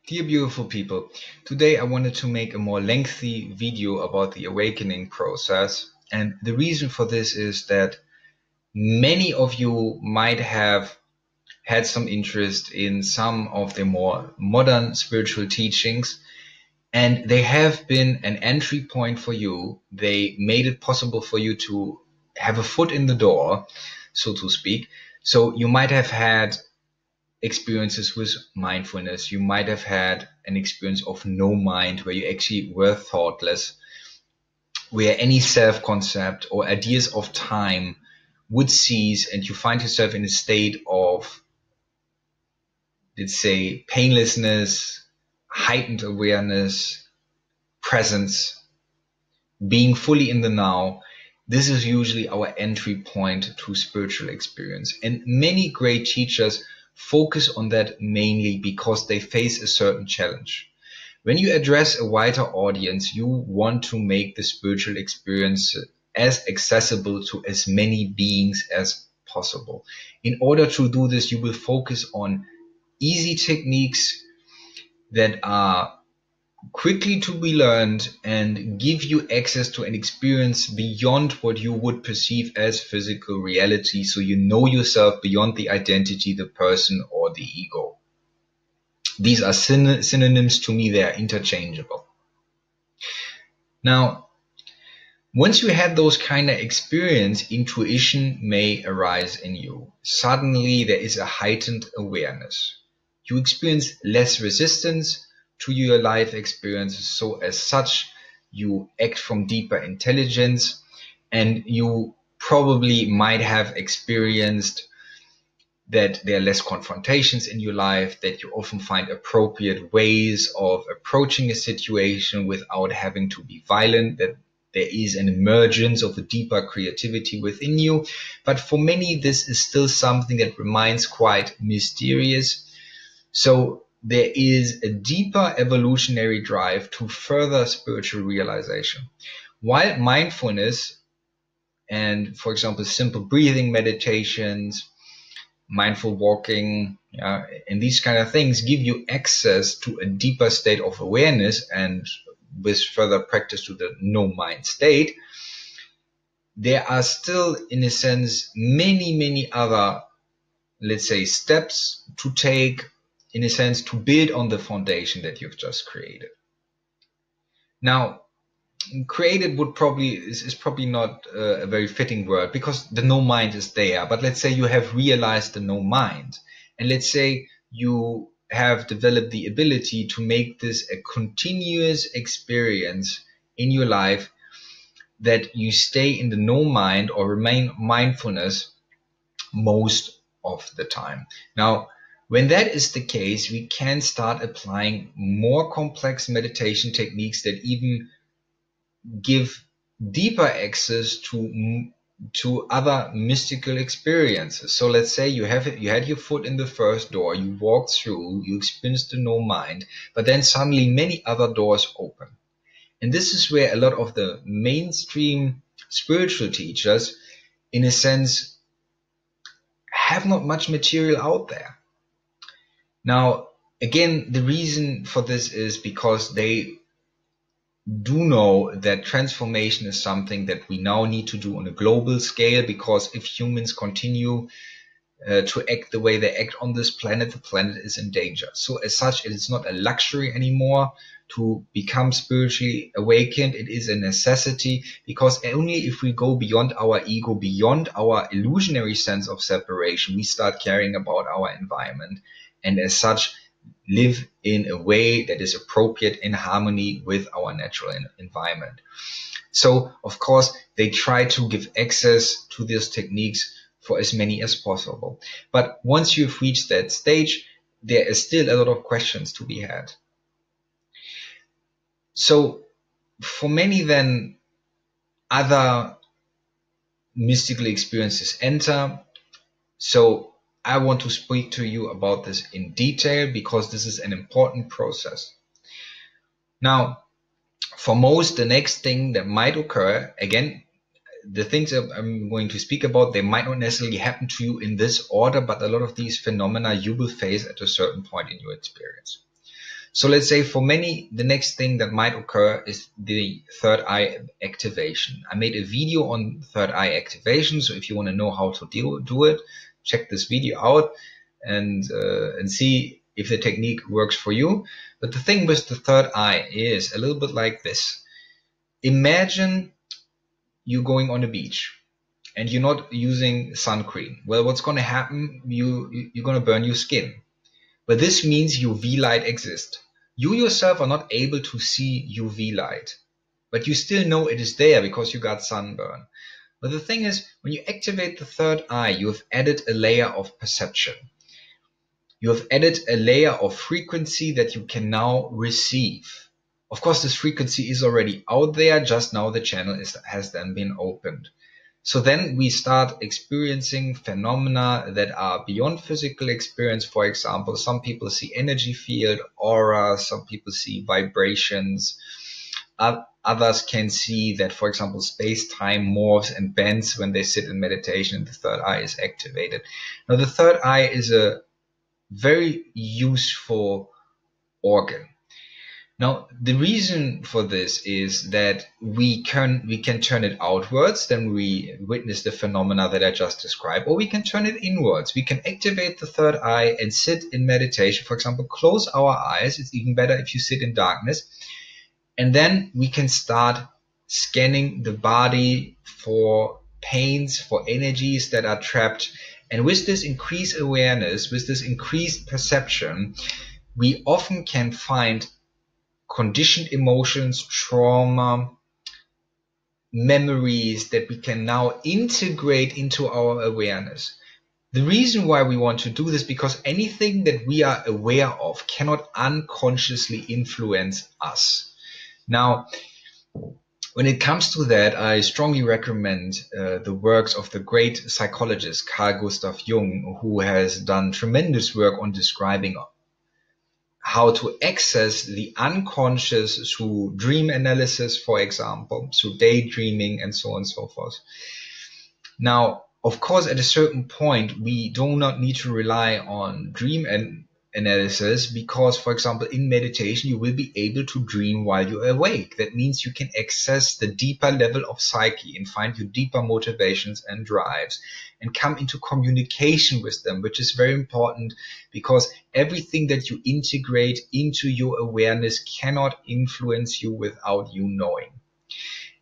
Dear beautiful people, today I wanted to make a more lengthy video about the awakening process. And the reason for this is that many of you might have had some interest in some of the more modern spiritual teachings, and they have been an entry point for you. They made it possible for you to have a foot in the door, so to speak. So you might have had experiences with mindfulness. You might have had an experience of no mind where you actually were thoughtless, where any self-concept or ideas of time would cease and you find yourself in a state of, let's say, painlessness, heightened awareness, presence, being fully in the now. This is usually our entry point to spiritual experience. And many great teachers focus on that mainly because they face a certain challenge. When you address a wider audience, you want to make the spiritual experience as accessible to as many beings as possible. In order to do this, you will focus on easy techniques that are quickly to be learned and give you access to an experience beyond what you would perceive as physical reality, so you know yourself beyond the identity, the person, or the ego. These are synonyms to me. They are interchangeable. Now, once you had those kind of experience, intuition may arise in you. Suddenly there is a heightened awareness. You experience less resistance to your life experiences, so as such you act from deeper intelligence, and you probably might have experienced that there are less confrontations in your life, that you often find appropriate ways of approaching a situation without having to be violent, that there is an emergence of a deeper creativity within you. But for many, this is still something that remains quite mysterious. So there is a deeper evolutionary drive to further spiritual realization. While mindfulness and, for example, simple breathing meditations, mindful walking, and these kind of things give you access to a deeper state of awareness, and with further practice to the no mind state, there are still, in a sense, many other, let's say, steps to take, in a sense, to build on the foundation that you've just created. Now, created is probably not a very fitting word, because the no mind is there. But let's say you have realized the no mind, and let's say you have developed the ability to make this a continuous experience in your life, that you stay in the no mind or remain mindfulness most of the time. Now, when that is the case, we can start applying more complex meditation techniques that even give deeper access to other mystical experiences. So let's say you had your foot in the first door, you walked through, you experienced the no mind, but then suddenly many other doors open. And this is where a lot of the mainstream spiritual teachers, in a sense, have not much material out there. Now, again, the reason for this is because they do know that transformation is something that we now need to do on a global scale, because if humans continue to act the way they act on this planet, the planet is in danger. So as such, it is not a luxury anymore to become spiritually awakened. It is a necessity, because only if we go beyond our ego, beyond our illusionary sense of separation, we start caring about our environment, and as such live in a way that is appropriate, in harmony with our natural environment. So, of course, they try to give access to these techniques for as many as possible. But once you've reached that stage, there is still a lot of questions to be had. So, for many then, other mystical experiences enter. So I want to speak to you about this in detail, because this is an important process. Now, for most, the next thing that might occur, again, the things that I'm going to speak about, they might not necessarily happen to you in this order, but a lot of these phenomena you will face at a certain point in your experience. So let's say for many, the next thing that might occur is the third eye activation. I made a video on third eye activation, so if you want to know how to do it, check this video out and see if the technique works for you. But the thing with the third eye is a little bit like this. Imagine you're going on a beach and you're not using sun cream. Well, what's going to happen? You're going to burn your skin. But this means UV light exists. You yourself are not able to see UV light, but you still know it is there because you got sunburn. But the thing is, when you activate the third eye, you have added a layer of perception. You have added a layer of frequency that you can now receive. Of course, this frequency is already out there, just now the channel has then been opened. So then we start experiencing phenomena that are beyond physical experience. For example, some people see energy field, aura, some people see vibrations. Others can see that, for example, space-time morphs and bends when they sit in meditation and the third eye is activated. Now, the third eye is a very useful organ. Now, the reason for this is that we can turn it outwards, then we witness the phenomena that I just described, or we can turn it inwards. We can activate the third eye and sit in meditation. For example, close our eyes. It's even better if you sit in darkness. And then we can start scanning the body for pains, for energies that are trapped. And with this increased awareness, with this increased perception, we often can find conditioned emotions, trauma, memories that we can now integrate into our awareness. The reason why we want to do this, because anything that we are aware of cannot unconsciously influence us. Now, when it comes to that, I strongly recommend the works of the great psychologist Carl Gustav Jung, who has done tremendous work on describing how to access the unconscious through dream analysis, for example, through daydreaming and so on and so forth. Now, of course, at a certain point, we do not need to rely on dream analysis because, for example, in meditation, you will be able to dream while you're awake. That means you can access the deeper level of psyche and find your deeper motivations and drives and come into communication with them, which is very important because everything that you integrate into your awareness cannot influence you without you knowing.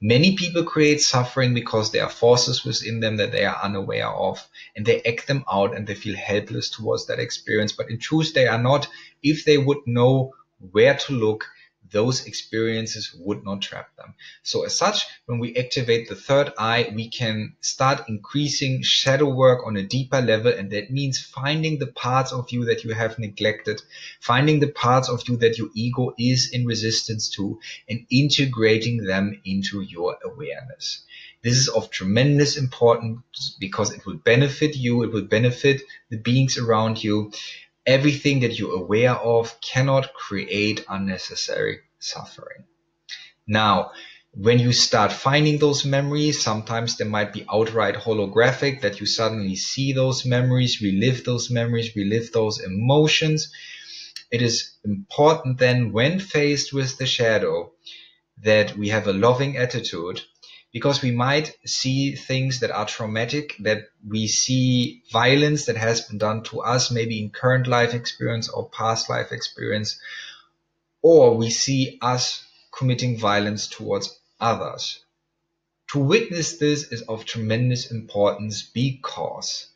Many people create suffering because there are forces within them that they are unaware of, and they act them out and they feel helpless towards that experience. But in truth, they are not. If they would know where to look, those experiences would not trap them. So as such, when we activate the third eye, we can start increasing shadow work on a deeper level. And that means finding the parts of you that you have neglected, finding the parts of you that your ego is in resistance to, and integrating them into your awareness. This is of tremendous importance because it will benefit you, it will benefit the beings around you. Everything that you're aware of cannot create unnecessary suffering. Now, when you start finding those memories, sometimes they might be outright holographic, that you suddenly see those memories, relive those emotions. It is important then, when faced with the shadow, that we have a loving attitude, because we might see things that are traumatic, that we see violence that has been done to us, maybe in current life experience or past life experience, or we see us committing violence towards others. To witness this is of tremendous importance because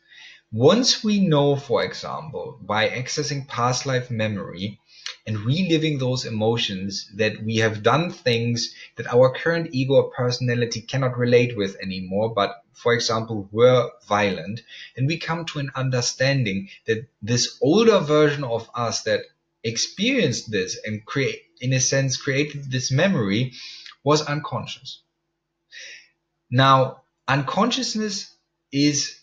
once we know, for example, by accessing past life memory and reliving those emotions, that we have done things that our current ego or personality cannot relate with anymore, but, for example, were violent, then we come to an understanding that this older version of us that experienced this and created this memory was unconscious. Now, unconsciousness is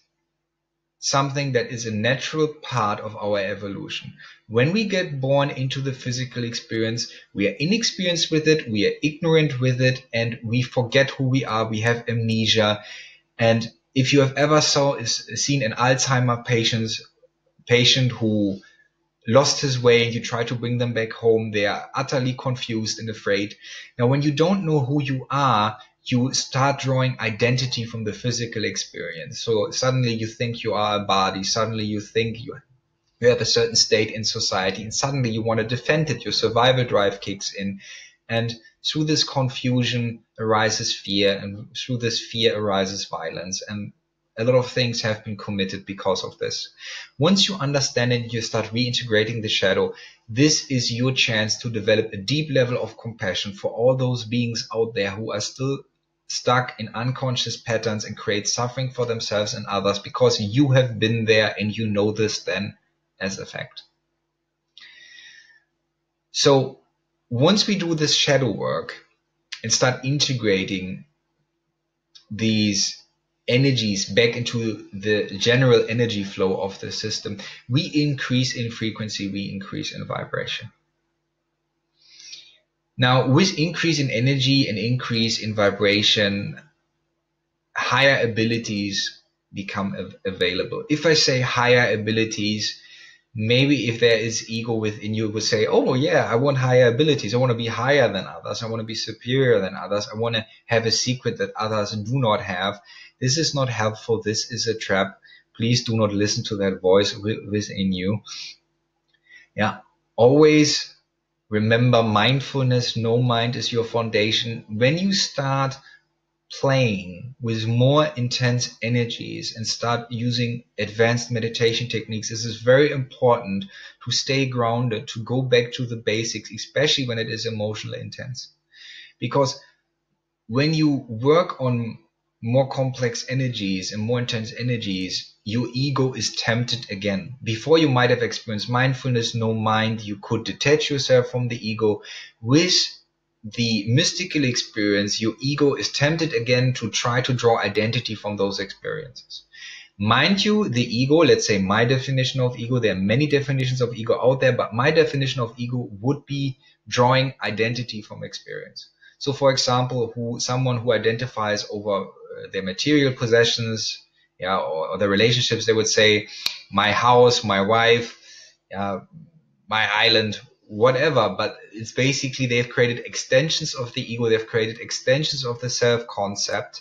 something that is a natural part of our evolution. When we get born into the physical experience, we are inexperienced with it, we are ignorant with it, and we forget who we are, we have amnesia. And if you have ever seen an Alzheimer patient who lost his way and you try to bring them back home. They are utterly confused and afraid. Now, when you don't know who you are, you start drawing identity from the physical experience. So suddenly you think you are a body. Suddenly you think you have a certain state in society, and suddenly you want to defend it. Your survival drive kicks in. And through this confusion arises fear, and through this fear arises violence. And a lot of things have been committed because of this. Once you understand it, you start reintegrating the shadow. This is your chance to develop a deep level of compassion for all those beings out there who are still stuck in unconscious patterns and create suffering for themselves and others, because you have been there and you know this then as a fact. So once we do this shadow work and start integrating these energies back into the general energy flow of the system, we increase in frequency, we increase in vibration. Now, with increase in energy and increase in vibration, higher abilities become available. If I say higher abilities, maybe if there is ego within you, would say, oh yeah, I want higher abilities. I want to be higher than others. I want to be superior than others. I want to have a secret that others do not have. This is not helpful. This is a trap. Please do not listen to that voice within you. Yeah, always remember mindfulness. No mind is your foundation. When you start playing with more intense energies and start using advanced meditation techniques, this is very important to stay grounded, to go back to the basics, especially when it is emotionally intense. Because when you work on more complex energies and more intense energies, your ego is tempted again. Before, you might have experienced mindfulness, no mind, you could detach yourself from the ego. With the mystical experience, your ego is tempted again to try to draw identity from those experiences. Mind you, the ego, let's say my definition of ego, there are many definitions of ego out there, but my definition of ego would be drawing identity from experience. So for example, someone who identifies over their material possessions, yeah, or their relationships, they would say my house, my wife, my island, whatever. But it's basically they've created extensions of the ego. They've created extensions of the self-concept,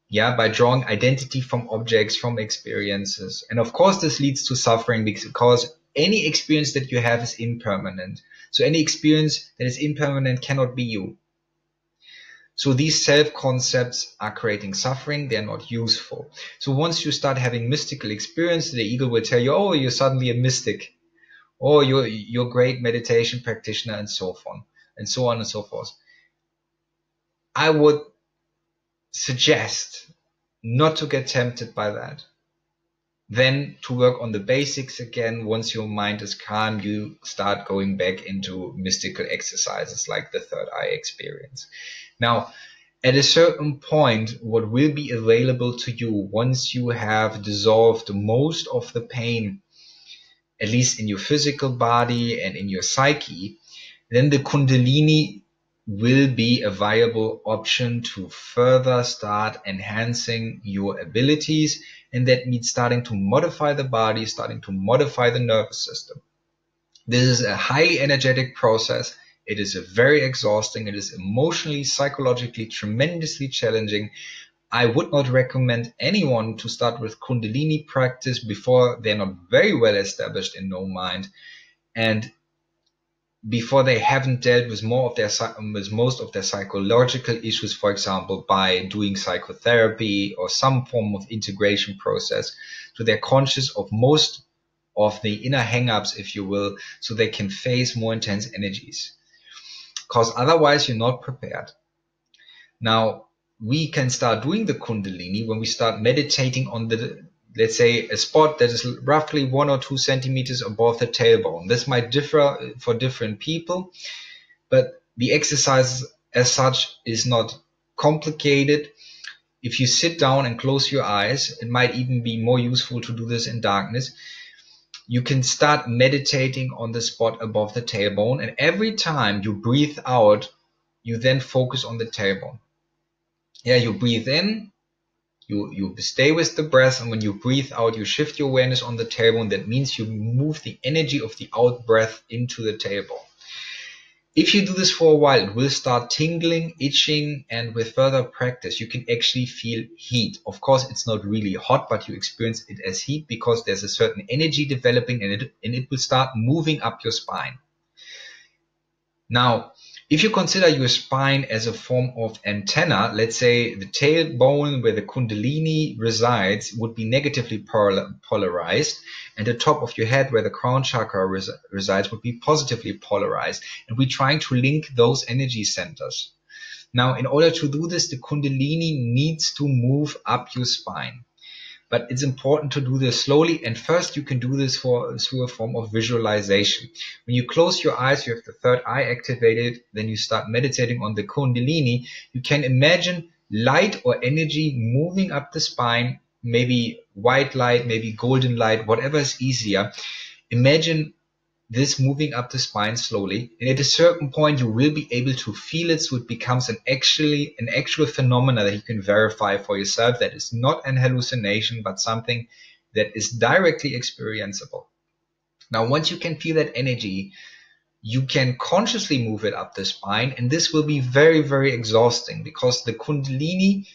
yeah, by drawing identity from objects, from experiences. And of course, this leads to suffering, because any experience that you have is impermanent. So any experience that is impermanent cannot be you. So these self-concepts are creating suffering. They're not useful. So once you start having mystical experience, the ego will tell you, oh, you're suddenly a mystic. Oh, you're a great meditation practitioner, and so on and so on and so forth. I would suggest not to get tempted by that. Then to work on the basics again. Once your mind is calm, you start going back into mystical exercises like the third eye experience. Now, at a certain point, what will be available to you once you have dissolved most of the pain, at least in your physical body and in your psyche, then the Kundalini will be a viable option to further start enhancing your abilities. And that means starting to modify the body, starting to modify the nervous system. This is a highly energetic process. It is a very exhausting. It is emotionally, psychologically, tremendously challenging. I would not recommend anyone to start with Kundalini practice before they're not very well established in no mind, and before they haven't dealt with most of their psychological issues, for example, by doing psychotherapy or some form of integration process, so they're conscious of most of the inner hang-ups, if you will, so they can face more intense energies. Because otherwise you're not prepared. Now, we can start doing the Kundalini when we start meditating on the, let's say, a spot that is roughly 1 or 2 centimeters above the tailbone. This might differ for different people, but the exercise as such is not complicated. If you sit down and close your eyes, it might even be more useful to do this in darkness. You can start meditating on the spot above the tailbone, and every time you breathe out, you then focus on the tailbone. Yeah, you breathe in, You stay with the breath, and when you breathe out, you shift your awareness on the tailbone. That means you move the energy of the out breath into the tailbone. If you do this for a while, it will start tingling, itching, and with further practice, you can actually feel heat. Of course, it's not really hot, but you experience it as heat because there's a certain energy developing, and it will start moving up your spine. Now, if you consider your spine as a form of antenna, let's say the tailbone where the Kundalini resides would be negatively polarized, and the top of your head where the crown chakra resides would be positively polarized. And we're trying to link those energy centers. Now, in order to do this, the Kundalini needs to move up your spine. But it's important to do this slowly, and first you can do this through a form of visualization. When you close your eyes, you have the third eye activated, then you start meditating on the Kundalini. You can imagine light or energy moving up the spine, maybe white light, maybe golden light, whatever is easier. Imagine this moving up the spine slowly, and at a certain point you will be able to feel it, so it becomes an actual phenomena that you can verify for yourself, that is not an hallucination but something that is directly experienceable. Now, once you can feel that energy, you can consciously move it up the spine, and this will be very, very exhausting because the Kundalini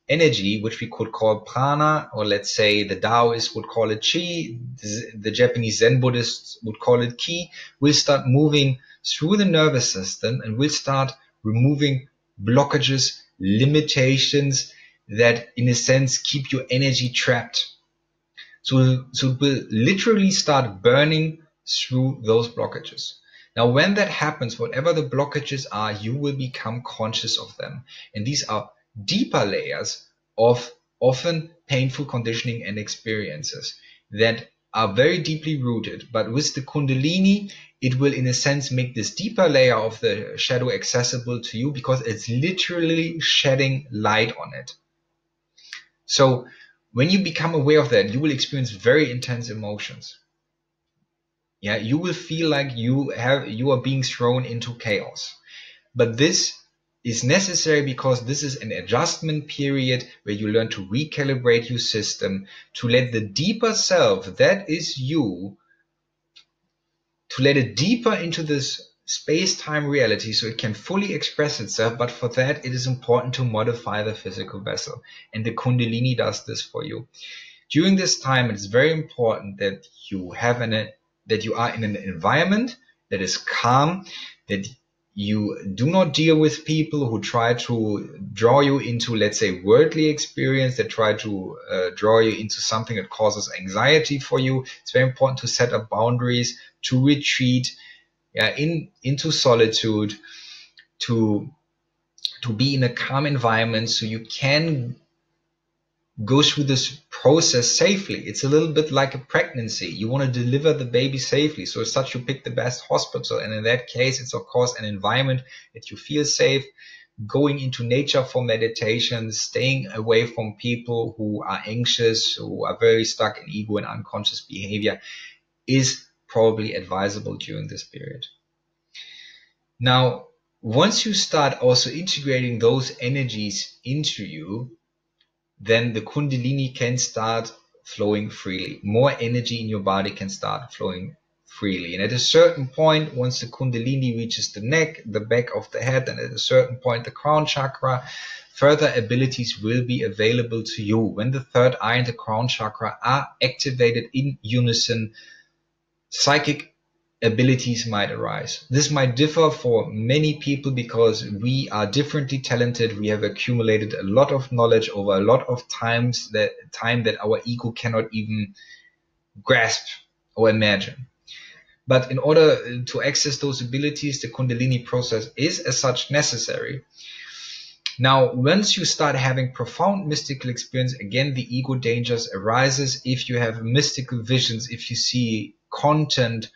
energy, which we could call prana, or let's say the Taoists would call it chi, the Japanese Zen Buddhists would call it ki, will start moving through the nervous system and will start removing blockages, limitations that in a sense keep your energy trapped. So it will literally start burning through those blockages. Now, when that happens, whatever the blockages are, you will become conscious of them. And these are deeper layers of often painful conditioning and experiences that are very deeply rooted. But with the Kundalini, it will in a sense make this deeper layer of the shadow accessible to you because it's literally shedding light on it. So when you become aware of that, you will experience very intense emotions. Yeah, you will feel like you are being thrown into chaos. But this is necessary because this is an adjustment period where you learn to recalibrate your system, to let the deeper self, that is you, to let it deeper into this space-time reality so it can fully express itself. But for that, it is important to modify the physical vessel. And the Kundalini does this for you. During this time, it's very important that you are in an environment that is calm, that you do not deal with people who try to draw you into, let's say, worldly experience, that try to draw you into something that causes anxiety for you. It's very important to set up boundaries, to retreat into solitude, to be in a calm environment so you can go through this process safely. It's a little bit like a pregnancy. You want to deliver the baby safely. So as such, you pick the best hospital. And in that case, it's of course an environment that you feel safe. Going into nature for meditation, staying away from people who are anxious, who are very stuck in ego and unconscious behavior is probably advisable during this period. Now, once you start also integrating those energies into you, then the Kundalini can start flowing freely. More energy in your body can start flowing freely. And at a certain point, once the Kundalini reaches the neck, the back of the head, and at a certain point, the crown chakra, further abilities will be available to you. When the third eye and the crown chakra are activated in unison, psychic abilities might arise. This might differ for many people because we are differently talented. We have accumulated a lot of knowledge over a lot of time that our ego cannot even grasp or imagine. But in order to access those abilities, the Kundalini process is as such necessary. Now, once you start having profound mystical experience, again, the ego dangers arises. If you have mystical visions, if you see content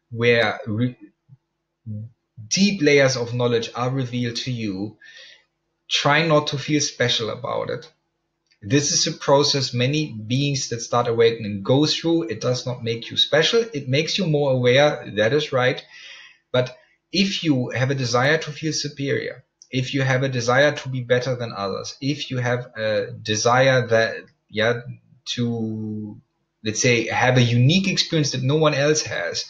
where deep layers of knowledge are revealed to you, try not to feel special about it. This is a process many beings that start awakening go through. It does not make you special. It makes you more aware. That is right. But if you have a desire to feel superior, if you have a desire to be better than others, if you have a desire that, to, let's say, have a unique experience that no one else has,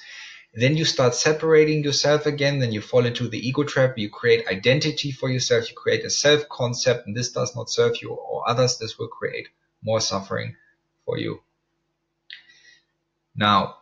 then you start separating yourself again, then you fall into the ego trap, you create identity for yourself, you create a self-concept, and this does not serve you or others. This will create more suffering for you. Now,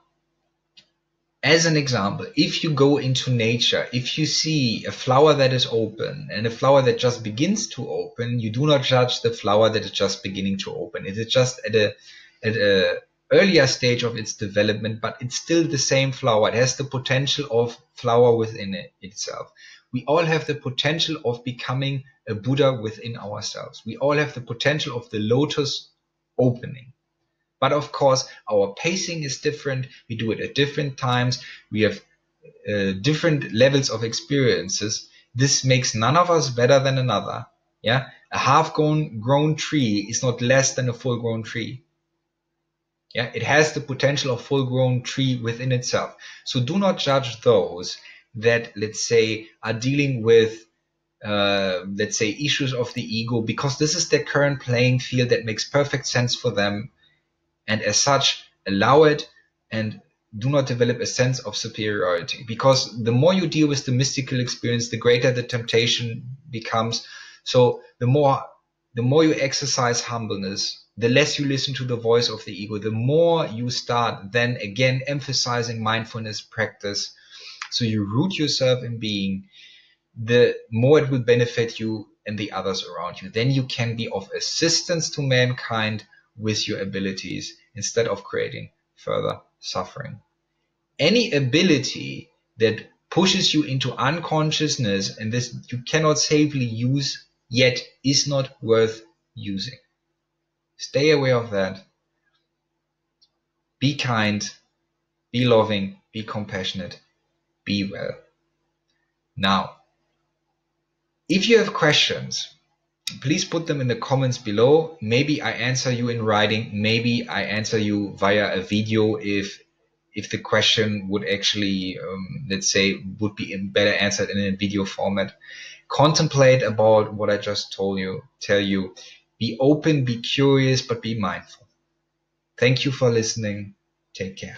as an example, if you go into nature, if you see a flower that is open and a flower that just begins to open, you do not judge the flower that is just beginning to open. It is just at a earlier stage of its development, but it's still the same flower. It has the potential of flower within itself. We all have the potential of becoming a Buddha within ourselves. We all have the potential of the lotus opening. But of course, our pacing is different. We do it at different times. We have different levels of experiences. This makes none of us better than another. Yeah, a half-grown tree is not less than a full-grown tree. Yeah, it has the potential of full-grown tree within itself. So do not judge those that, let's say, are dealing with, let's say, issues of the ego, because this is their current playing field that makes perfect sense for them. And as such, allow it and do not develop a sense of superiority. Because the more you deal with the mystical experience, the greater the temptation becomes. So the more you exercise humbleness, the less you listen to the voice of the ego, the more you start then again emphasizing mindfulness practice. So you root yourself in being, the more it will benefit you and the others around you. Then you can be of assistance to mankind with your abilities instead of creating further suffering. Any ability that pushes you into unconsciousness and this you cannot safely use yet is not worth using. Stay aware of that. Be kind, be loving, be compassionate, be well. Now, if you have questions, please put them in the comments below. Maybe I answer you in writing. Maybe I answer you via a video if the question would actually, let's say, would be better answered in a video format. Contemplate about what I just tell you. Be open, be curious, but be mindful. Thank you for listening. Take care.